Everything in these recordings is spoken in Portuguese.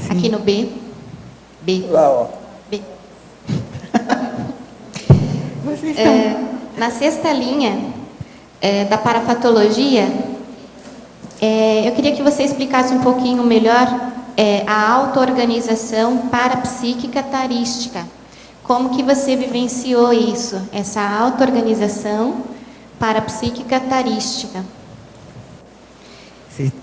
Aqui no B. B. Lá, ó. B. Vocês estão... Na sexta linha da parafatologia, eu queria que você explicasse um pouquinho melhor a auto-organização parapsíquica tarística. Como que você vivenciou isso, essa auto-organização parapsíquica tarística?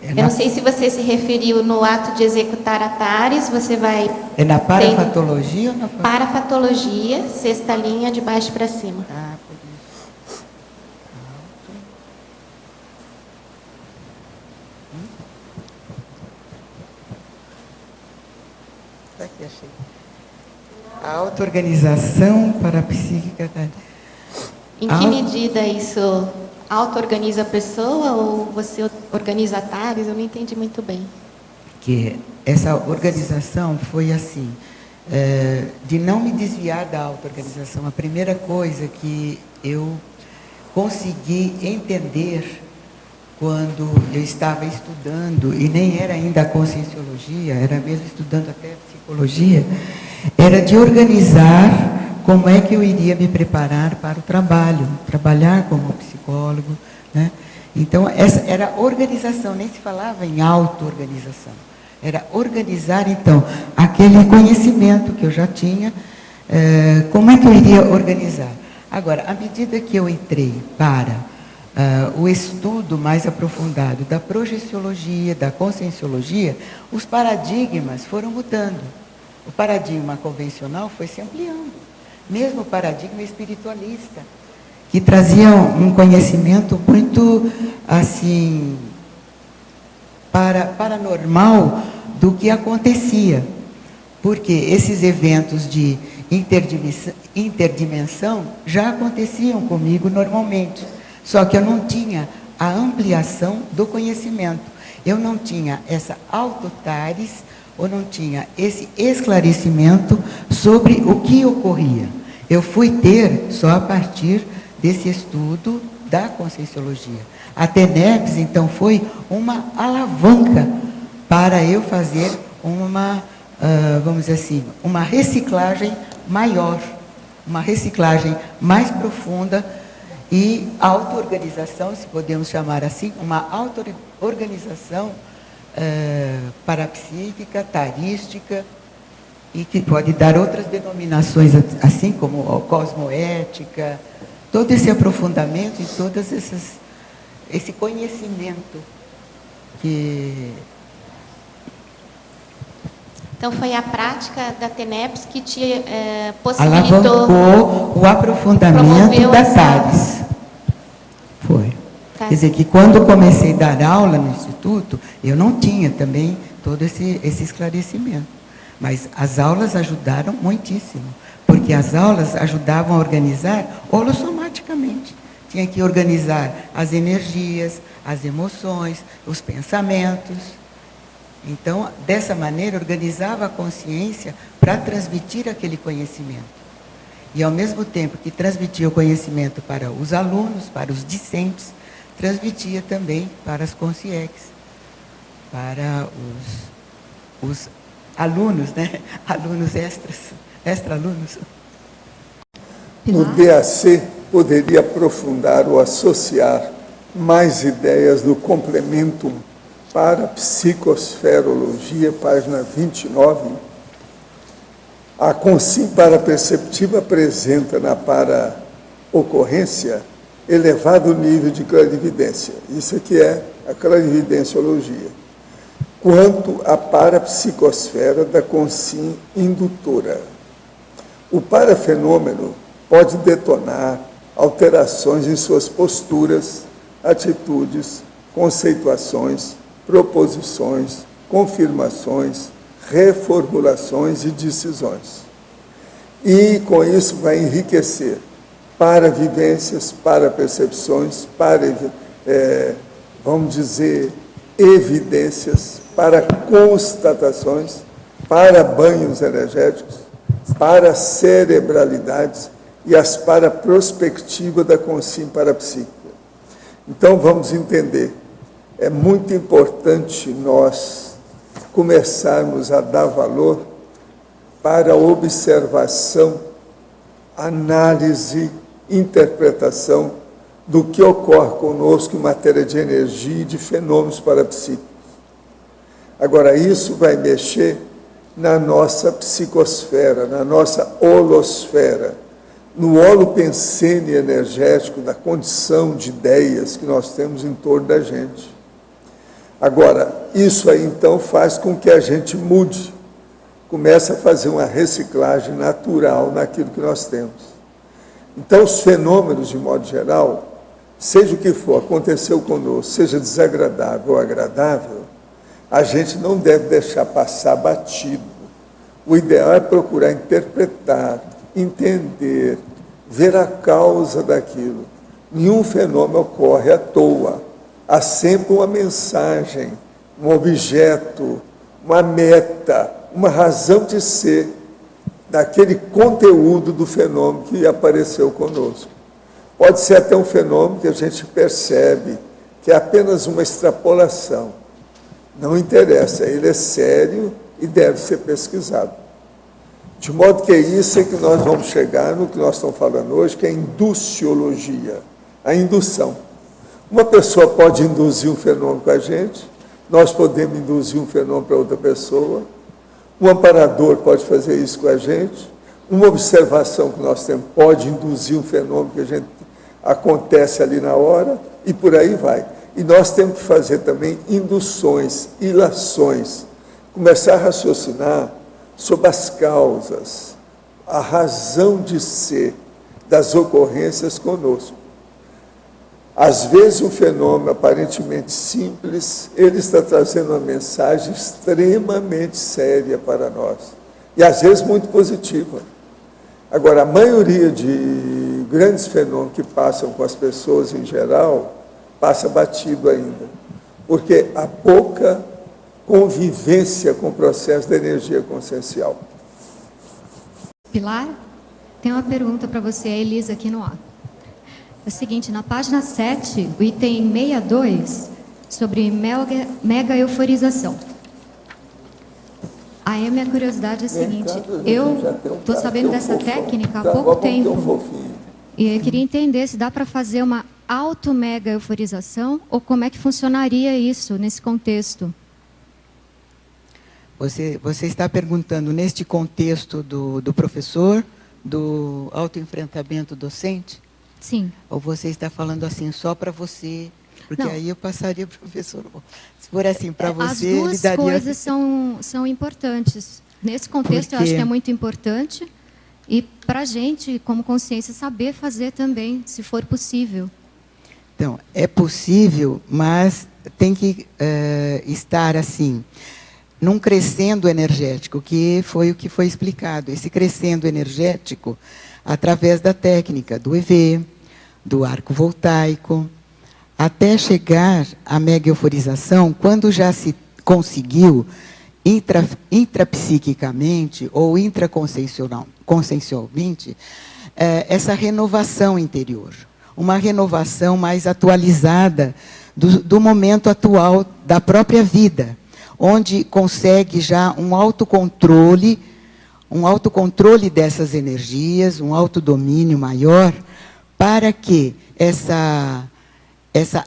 Eu não sei se você se referiu no ato de executar atares, você vai... É na parafatologia ou na... Parafatologia, sexta linha, de baixo para cima. Ah, por isso. Está aqui, achei. A auto-organização parapsíquica. Em que medida isso auto-organiza a pessoa ou você organiza atares? Eu não entendi muito bem. Que essa organização foi assim, de não me desviar da auto-organização. A primeira coisa que eu consegui entender quando eu estava estudando, e nem era ainda a conscienciologia, era mesmo estudando até psicologia, era de organizar como é que eu iria me preparar para o trabalho, trabalhar como psicólogo, né? Então, essa era organização, nem se falava em auto-organização. Era organizar, então, aquele conhecimento que eu já tinha, como é que eu iria organizar. Agora, à medida que eu entrei para o estudo mais aprofundado da projeciologia, da conscienciologia, os paradigmas foram mudando. O paradigma convencional foi se ampliando. Mesmo o paradigma espiritualista, que trazia um conhecimento muito, assim, paranormal do que acontecia. Porque esses eventos de interdimensão já aconteciam comigo normalmente. Só que eu não tinha a ampliação do conhecimento. Eu não tinha essa autotares, ou não tinha esse esclarecimento sobre o que ocorria. Eu fui ter só a partir desse estudo da conscienciologia. A TENEPS, então, foi uma alavanca para eu fazer uma, vamos dizer assim, uma reciclagem maior, uma reciclagem mais profunda e auto-organização, se podemos chamar assim, uma auto-organização parapsíquica, tarística, e que pode dar outras denominações, assim como cosmoética, todo esse aprofundamento e todas esse conhecimento que... Então, foi a prática da TENEPS que te possibilitou... alavancou o aprofundamento da TARES. Foi. Tá. Quer dizer, que quando eu comecei a dar aula no Instituto, eu não tinha também todo esse esclarecimento. Mas as aulas ajudaram muitíssimo, porque as aulas ajudavam a organizar holossomaticamente. Tinha que organizar as energias, as emoções, os pensamentos. Então, dessa maneira, organizava a consciência para transmitir aquele conhecimento. E, ao mesmo tempo que transmitia o conhecimento para os alunos, para os discentes, transmitia também para as consciex, para os alunos, né? Alunos extra-alunos. No DAC, poderia aprofundar ou associar mais ideias no complemento para psicosferologia, página 29. A consim paraperceptiva apresenta na para-ocorrência elevado nível de clarividência. Isso aqui é a clarividenciologia. Quanto à parapsicosfera da consim indutora. O parafenômeno pode detonar alterações em suas posturas, atitudes, conceituações, proposições, confirmações, reformulações e decisões. E, com isso, vai enriquecer para vivências, para percepções, para, vamos dizer, evidências, para constatações, para banhos energéticos, para cerebralidades e as para prospectiva da consciência parapsíquica. Então, vamos entender. É muito importante nós começarmos a dar valor para a observação, análise, interpretação do que ocorre conosco em matéria de energia e de fenômenos parapsíquicos. Agora, isso vai mexer na nossa psicosfera, na nossa holosfera, no holopensene energético da condição de ideias que nós temos em torno da gente. Agora, isso aí então faz com que a gente mude, comece a fazer uma reciclagem natural naquilo que nós temos. Então, os fenômenos, de modo geral, seja o que for, aconteceu conosco, seja desagradável ou agradável, a gente não deve deixar passar batido. O ideal é procurar interpretar, entender, ver a causa daquilo. Nenhum fenômeno ocorre à toa. Há sempre uma mensagem, um objeto, uma meta, uma razão de ser daquele conteúdo do fenômeno que apareceu conosco. Pode ser até um fenômeno que a gente percebe que é apenas uma extrapolação. Não interessa, ele é sério e deve ser pesquisado. De modo que é isso que nós vamos chegar no que nós estamos falando hoje, que é a induciologia, a indução. Uma pessoa pode induzir um fenômeno com a gente, nós podemos induzir um fenômeno para outra pessoa, um amparador pode fazer isso com a gente, uma observação que nós temos pode induzir um fenômeno que a gente acontece ali na hora, e por aí vai. E nós temos que fazer também induções, ilações, começar a raciocinar sobre as causas, a razão de ser das ocorrências conosco. Às vezes, um fenômeno aparentemente simples, ele está trazendo uma mensagem extremamente séria para nós. E, às vezes, muito positiva. Agora, a maioria de grandes fenômenos que passam com as pessoas em geral, passa batido ainda. Porque há pouca convivência com o processo da energia consciencial. Pilar, tem uma pergunta para você, a Elisa, aqui no ar. É o seguinte, na página 7, o item 62, sobre mega euforização. Aí a minha curiosidade é a seguinte, eu estou sabendo dessa técnica há pouco tempo, e eu queria entender se dá para fazer uma auto-mega euforização, ou como é que funcionaria isso nesse contexto? Você está perguntando neste contexto do professor, do autoenfrentamento docente? Sim. Ou você está falando assim só para você? Porque Não. aí eu passaria para o professor. Se for assim para você, as duas ele daria... coisas são importantes. Nesse contexto, eu acho que é muito importante. E para a gente, como consciência, saber fazer também, se for possível. Então, é possível, mas tem que estar assim, num crescendo energético, que foi o que foi explicado. Esse crescendo energético, através da técnica do EV, do arco voltaico, até chegar à mega euforização, quando já se conseguiu intrapsiquicamente ou intraconsciencialmente essa renovação interior, uma renovação mais atualizada do momento atual da própria vida, onde consegue já um autocontrole dessas energias, um autodomínio maior, para que essa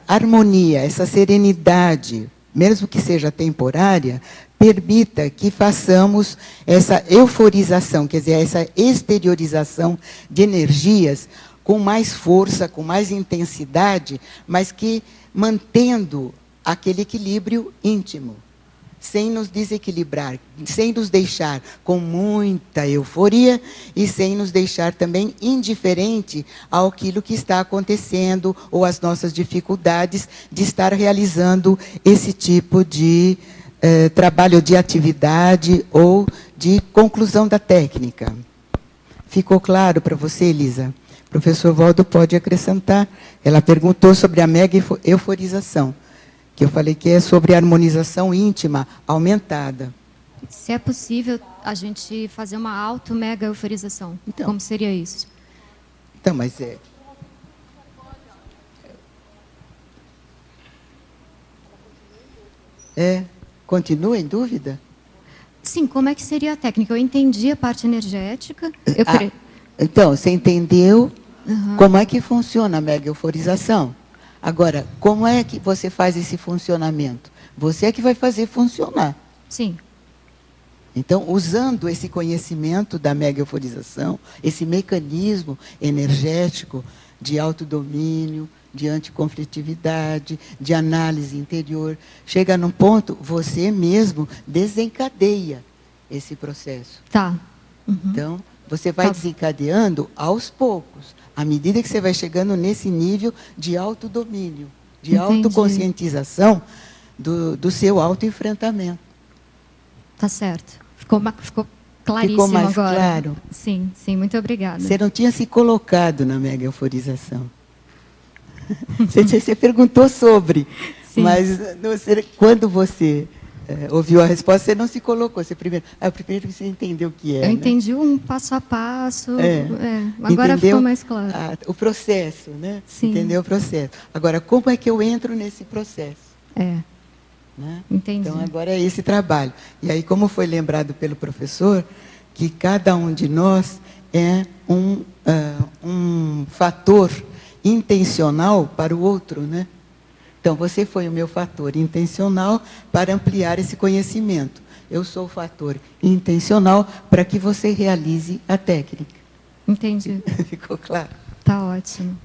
harmonia, essa serenidade, mesmo que seja temporária, permita que façamos essa euforização, quer dizer, essa exteriorização de energias com mais força, com mais intensidade, mas que mantendo aquele equilíbrio íntimo, sem nos desequilibrar, sem nos deixar com muita euforia e sem nos deixar também indiferente àquilo que está acontecendo ou às nossas dificuldades de estar realizando esse tipo de trabalho de atividade ou de conclusão da técnica. Ficou claro para você, Elisa? O professor Waldo pode acrescentar. Ela perguntou sobre a mega euforização, que eu falei que é sobre a harmonização íntima aumentada. Se é possível a gente fazer uma auto-mega euforização, então, como seria isso? Então, mas continua em dúvida? Sim, como é que seria a técnica? Eu entendi a parte energética. Então, você entendeu como é que funciona a mega euforização. Agora, como é que você faz esse funcionamento? Você é que vai fazer funcionar. Sim. Então, usando esse conhecimento da mega euforização, esse mecanismo energético de autodomínio, de anticonflitividade, de análise interior, chega num ponto, você mesmo desencadeia esse processo. Tá. Então, você vai desencadeando aos poucos, à medida que você vai chegando nesse nível de autodomínio, de autoconscientização do seu autoenfrentamento. Tá certo. Ficou claríssimo Ficou mais agora. Claro? Sim, sim, muito obrigada. Você não tinha se colocado na mega euforização. Você perguntou sobre, sim. Mas quando você ouviu a resposta, você não se colocou. Primeiro você entendeu o que é. Eu entendi um passo a passo. Agora entendeu ficou mais claro. O processo, né? Sim. Entendeu o processo. Agora, como é que eu entro nesse processo? Né? Entendi. Então, agora é esse trabalho. E aí, como foi lembrado pelo professor, que cada um de nós é um fator intencional para o outro, né? Então, você foi o meu fator intencional para ampliar esse conhecimento. Eu sou o fator intencional para que você realize a técnica. Entendi. Ficou claro? Tá ótimo.